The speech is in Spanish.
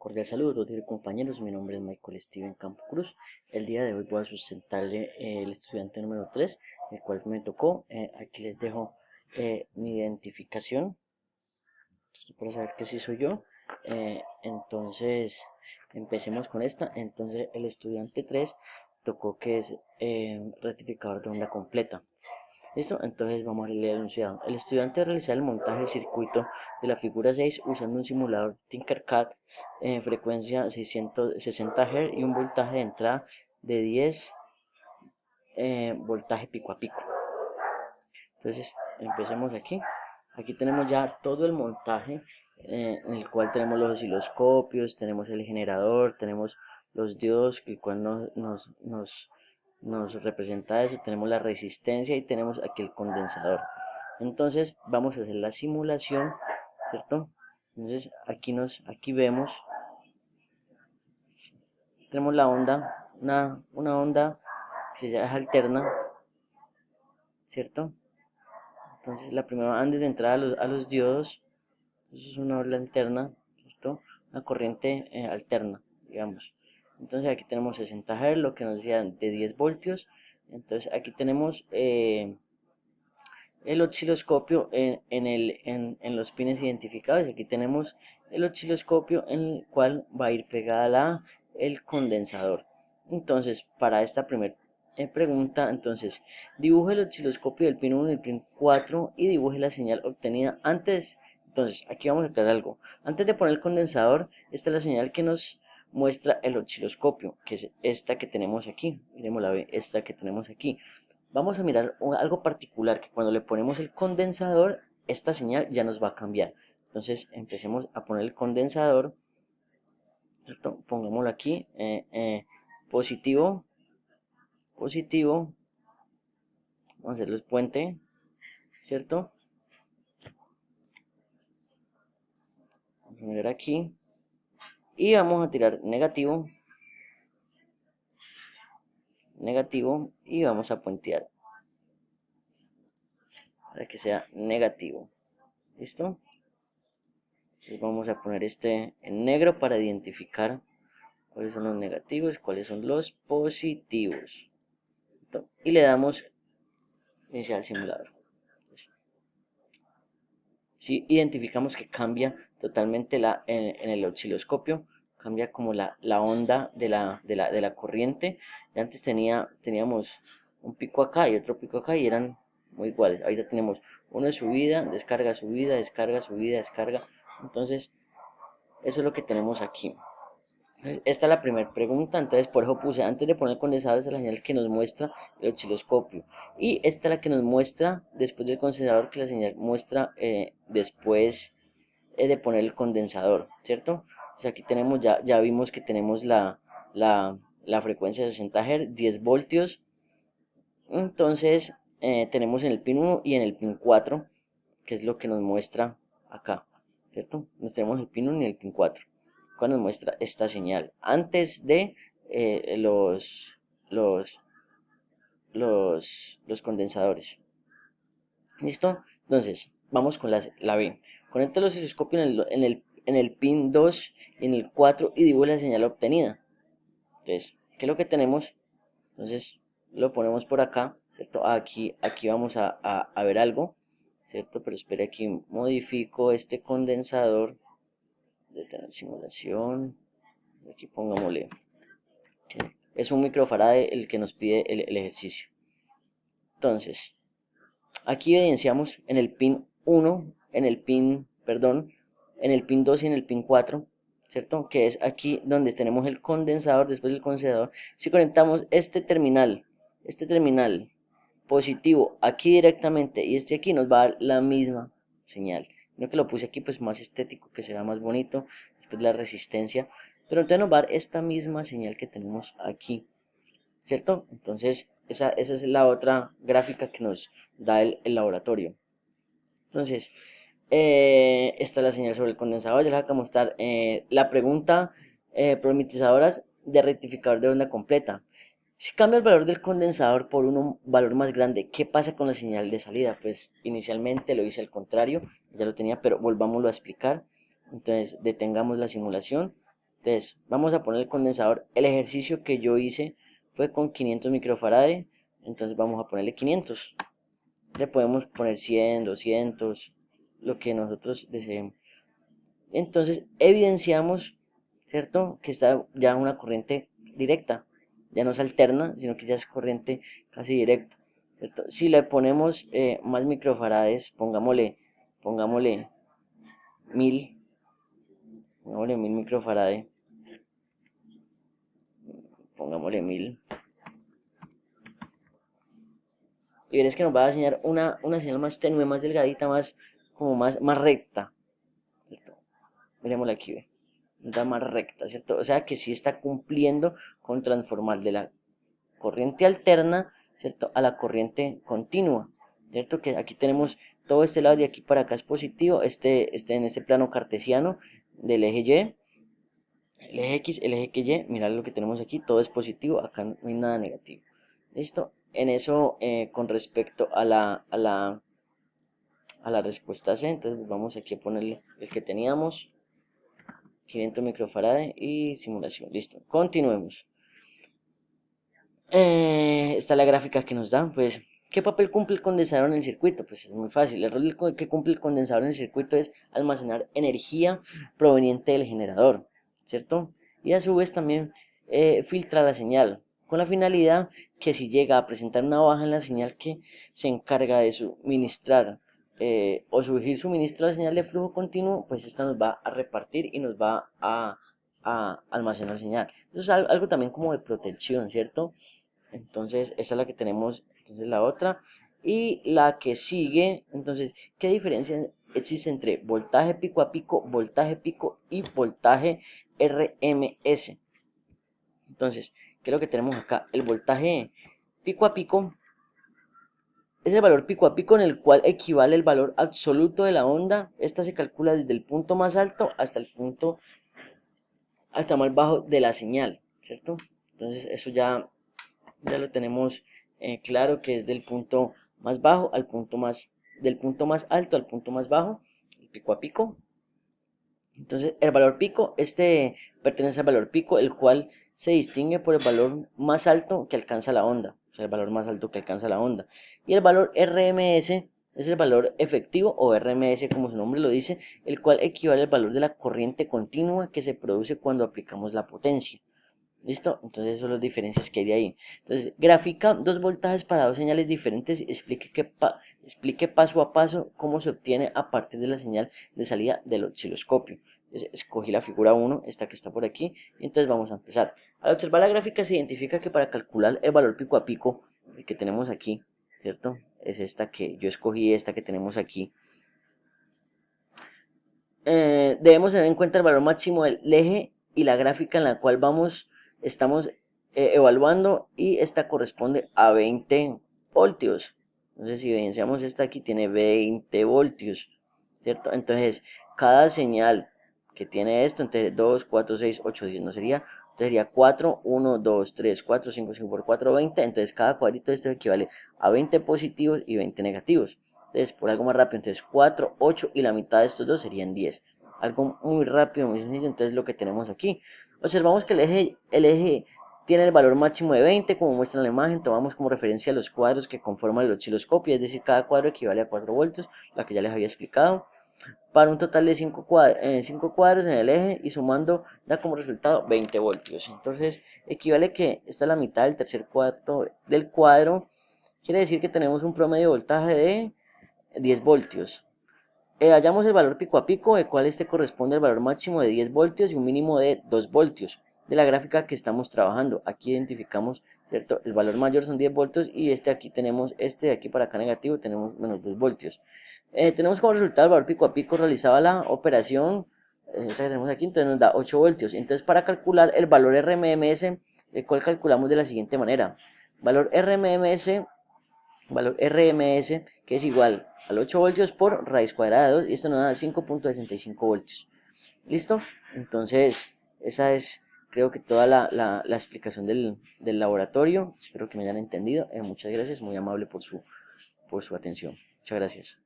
cordial saludo, compañeros. Mi nombre es Michael Steven Campo Cruz. El día de hoy voy a sustentarle el estudiante número 3, el cual me tocó. Aquí les dejo mi identificación para saber que sí soy yo. Entonces, empecemos con esta. Entonces, el estudiante 3 tocó que es rectificador de onda completa. ¿Listo? Entonces vamos a leer el enunciado. El estudiante realiza el montaje del circuito de la figura 6 usando un simulador Tinkercad en frecuencia 660 Hz y un voltaje de entrada de 10 voltaje pico a pico. Entonces empecemos aquí. Aquí tenemos ya todo el montaje en el cual tenemos los osciloscopios, tenemos el generador, tenemos los diodos, el cual nos representa eso, tenemos la resistencia y tenemos aquí el condensador. Entonces vamos a hacer la simulación, ¿cierto? Entonces aquí vemos, tenemos la onda, una onda que ya es alterna, ¿cierto? Entonces la primera antes de entrar a los diodos, eso es una onda alterna, ¿cierto? Una corriente alterna, digamos. Entonces aquí tenemos 60 Hz, lo que nos decía de 10 voltios. Entonces aquí tenemos el osciloscopio en los pines identificados. Aquí tenemos el osciloscopio en el cual va a ir pegada el condensador. Entonces, para esta primera pregunta, entonces, dibuje el osciloscopio del pin 1 y el pin 4 y dibuje la señal obtenida antes. Entonces, aquí vamos a aclarar algo. Antes de poner el condensador, esta es la señal que nos muestra el osciloscopio, que es esta que tenemos aquí. Miremos la B, esta que tenemos aquí. Vamos a mirar algo particular, que cuando le ponemos el condensador, esta señal ya nos va a cambiar. Entonces empecemos a poner el condensador, ¿cierto? Pongámoslo aquí, positivo, positivo, vamos a hacerlo puente, ¿cierto? Vamos a mirar aquí, y vamos a tirar negativo, negativo, y vamos a puentear, para que sea negativo, ¿listo? Entonces vamos a poner este en negro para identificar cuáles son los negativos, cuáles son los positivos. Y le damos iniciar simulador. Si identificamos que cambia totalmente en el osciloscopio, cambia como la onda de la corriente. Antes teníamos un pico acá y otro pico acá y eran muy iguales. Ahorita tenemos uno de subida, descarga, subida, descarga, subida, descarga. Entonces, eso es lo que tenemos aquí. Esta es la primera pregunta, entonces por eso puse antes de poner el condensador, esta es la señal que nos muestra el osciloscopio. Y esta es la que nos muestra después del condensador, que la señal muestra después de poner el condensador, ¿cierto? O sea, aquí tenemos, ya vimos que tenemos la frecuencia de 60 Hz, 10 voltios. Entonces tenemos en el pin 1 y en el pin 4, que es lo que nos muestra acá, ¿cierto? Nos tenemos el pin 1 y el pin 4 cuando nos muestra esta señal antes de eh, los, los, los condensadores. ¿Listo? Entonces, vamos con la B. Conecta el osciloscopio en el pin 2 y en el 4 y divulga la señal obtenida. Entonces, ¿qué es lo que tenemos? Entonces, lo ponemos por acá, ¿cierto? Aquí vamos a ver algo, ¿cierto? Pero espere, aquí modifico este condensador de tener simulación. Aquí pongámosle, okay. Es un microfarad el que nos pide el ejercicio. Entonces, aquí evidenciamos en el pin 1, en el pin 2 y en el pin 4, ¿cierto? Que es aquí donde tenemos el condensador, después del condensador. Si conectamos este terminal positivo aquí directamente y este aquí nos va a dar la misma señal. No que lo puse aquí pues más estético, que se vea más bonito, después la resistencia, pero entonces nos va a dar esta misma señal que tenemos aquí, ¿cierto? Entonces esa es la otra gráfica que nos da el laboratorio. Entonces, esta es la señal sobre el condensador, ya les voy a mostrar la pregunta parametrizadoras de rectificador de onda completa. Si cambia el valor del condensador por un valor más grande, ¿qué pasa con la señal de salida? Pues inicialmente lo hice al contrario, ya lo tenía, pero volvámoslo a explicar. Entonces, detengamos la simulación. Entonces, vamos a poner el condensador. El ejercicio que yo hice fue con 500 microfarad. Entonces vamos a ponerle 500. Le podemos poner 100, 200, lo que nosotros deseemos. Entonces evidenciamos, ¿cierto? Que está ya una corriente directa. Ya no es alterna, sino que ya es corriente casi directa, ¿cierto? Si le ponemos más microfarads, pongámosle 1000, pongámosle 1000 microfarads, pongámosle 1000. Y verás que nos va a enseñar una señal más tenue, más delgadita, como más recta, ¿cierto? Miremosla aquí, ve. Da más recta, ¿cierto? O sea que sí está cumpliendo con transformar de la corriente alterna, ¿cierto? A la corriente continua, ¿cierto? Que aquí tenemos todo este lado de aquí para acá es positivo, en este plano cartesiano del eje Y, el eje X, el eje Y, mirad lo que tenemos aquí, todo es positivo, acá no hay nada negativo. ¿Listo? En eso, con respecto a la respuesta C, entonces vamos aquí a ponerle el que teníamos, 500 microfarad y simulación. Listo, continuemos. Está la gráfica que nos da, pues, ¿qué papel cumple el condensador en el circuito? Pues es muy fácil, el rol que cumple el condensador en el circuito es almacenar energía proveniente del generador, ¿cierto? Y a su vez también filtra la señal, con la finalidad que si llega a presentar una baja en la señal que se encarga de suministrar o surgir suministro de señal de flujo continuo, pues esta nos va a repartir y nos va a almacenar señal. Eso es algo también como de protección, ¿cierto? Entonces, esa es la que tenemos, entonces la otra. Y la que sigue, entonces, ¿qué diferencia existe entre voltaje pico a pico, voltaje pico y voltaje RMS? Entonces, ¿qué es lo que tenemos acá? El voltaje pico a pico es el valor pico a pico en el cual equivale el valor absoluto de la onda. Esta se calcula desde el punto más alto hasta el punto hasta más bajo de la señal, ¿cierto? Entonces, eso ya lo tenemos claro que es del punto más bajo al punto del punto más alto al punto más bajo, el pico a pico. Entonces, el valor pico, pertenece al valor pico, el cual se distingue por el valor más alto que alcanza la onda, o sea, el valor más alto que alcanza la onda. Y el valor RMS es el valor efectivo o RMS, como su nombre lo dice, el cual equivale al valor de la corriente continua que se produce cuando aplicamos la potencia. ¿Listo? Entonces, esas son las diferencias que hay de ahí. Entonces, grafica dos voltajes para dos señales diferentes. Explique paso a paso cómo se obtiene a partir de la señal de salida del osciloscopio. Entonces, escogí la figura 1, esta que está por aquí. Y entonces, vamos a empezar. Al observar la gráfica, se identifica que para calcular el valor pico a pico, el que tenemos aquí, ¿cierto? Es esta que yo escogí, esta que tenemos aquí. Debemos tener en cuenta el valor máximo del eje y la gráfica en la cual estamos evaluando, y esta corresponde a 20 voltios. Entonces, si evidenciamos esta aquí, tiene 20 voltios, ¿cierto? Entonces, cada señal que tiene esto, entonces 2, 4, 6, 8, 10, no sería, entonces sería 4, 1, 2, 3, 4, 5, 5 por 4, 20. Entonces, cada cuadrito de esto equivale a 20 positivos y 20 negativos. Entonces, por algo más rápido, entonces 4, 8 y la mitad de estos dos serían 10. Algo muy rápido, muy sencillo. Entonces, lo que tenemos aquí, observamos que el eje tiene el valor máximo de 20, como muestra en la imagen. Tomamos como referencia los cuadros que conforman el osciloscopio, es decir, cada cuadro equivale a 4 voltios, la que ya les había explicado, para un total de 5 cuadros en el eje, y sumando da como resultado 20 voltios. Entonces, equivale que esta es la mitad del tercer cuarto del cuadro. Quiere decir que tenemos un promedio de voltaje de 10 voltios. Hallamos el valor pico a pico, el cual este corresponde al valor máximo de 10 voltios y un mínimo de 2 voltios de la gráfica que estamos trabajando. Aquí identificamos, ¿cierto? El valor mayor son 10 voltios, y aquí tenemos, de aquí para acá negativo, tenemos menos 2 voltios. Tenemos como resultado el valor pico a pico, realizaba la operación, esta que tenemos aquí, entonces nos da 8 voltios. Entonces, para calcular el valor RMS, el cual calculamos de la siguiente manera: valor RMS, que es igual al 8 voltios por raíz cuadrada de 2, y esto nos da 5.65 voltios. ¿Listo? Entonces, esa es, creo que toda la explicación del laboratorio. Espero que me hayan entendido. Muchas gracias, muy amable por su atención. Muchas gracias.